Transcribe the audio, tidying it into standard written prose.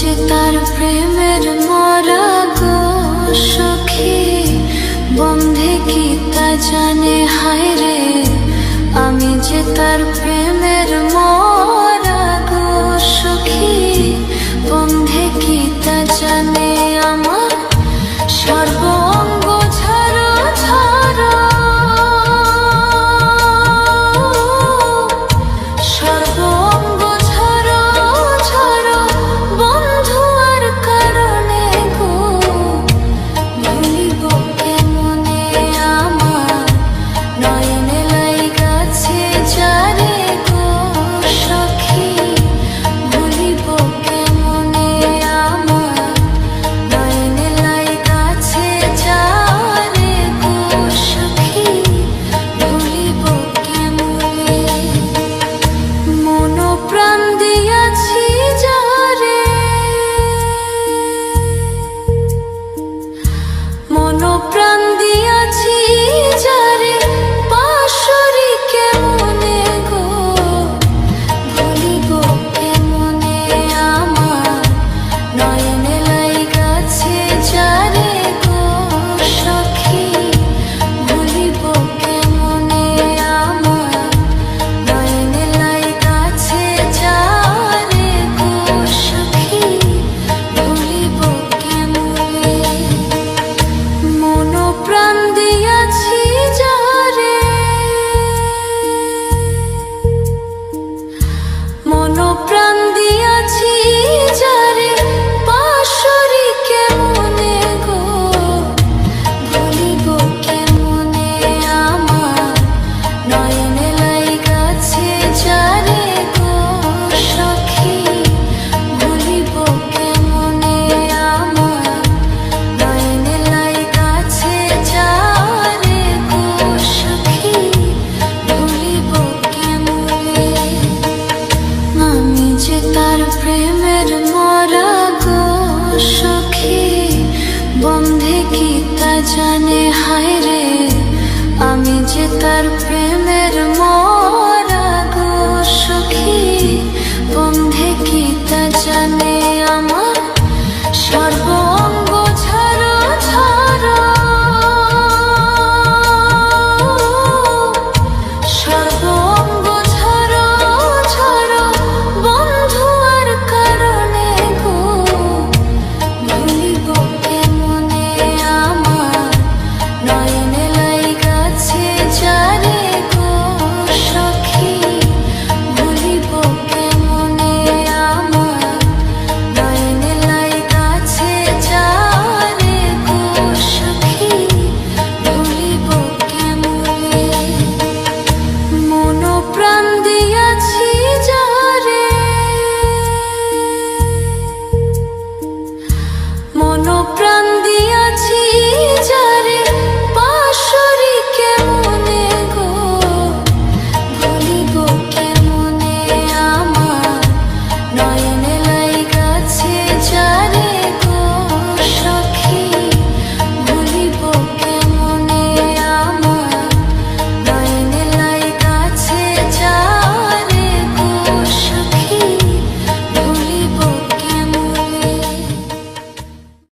যে তার প্রেমের মরা গো সখী, বন্ধে কি তা জানে হায় রে। আমি যে তার প্রেমের মরা গো সখী, বন্ধে কি তা জানে। আমার সর্বঙ্গ ঝাড়ো ঝাড়ো, সর্বঙ্গ ঝাড়ো ঝাড়ো বন্ধু আর কারণে গো। ভুলিব কেমনে আমার নয়নে লাইগাছে যারে গো সখী। ভুলিব কেমনে আমার নয়নে লাইগাছে যারে গো সখী। ভুলিব কেমনে মন প্রাণ দিয়াছি যারে, মন প্রাণ দিয়াছি যারে পাশরি কেমনে গো। ভুলিব কেমনে আমার নয়নে লাইগাছে যারে গো সখী। ভুলিব কেমনে আমার নয়নে লাইগাছে যারে গো সখী। ভুলিব কেমনে মন প্রাণ দিয়াছি যারে, মন প্রাণ দিয়াছি যারে পাশরি কেমনে গো। ভুলিব কেমনে আমার নয়নে লাইগাছে যারে গো সখী। ভুলিব কেমনে আমার নয়নে লাইগাছে যারে গো সখী। ভুলিব কেমনে আমি যে তার প্রেমের মরা গো সখী, বন্ধে কি তা জানে হায়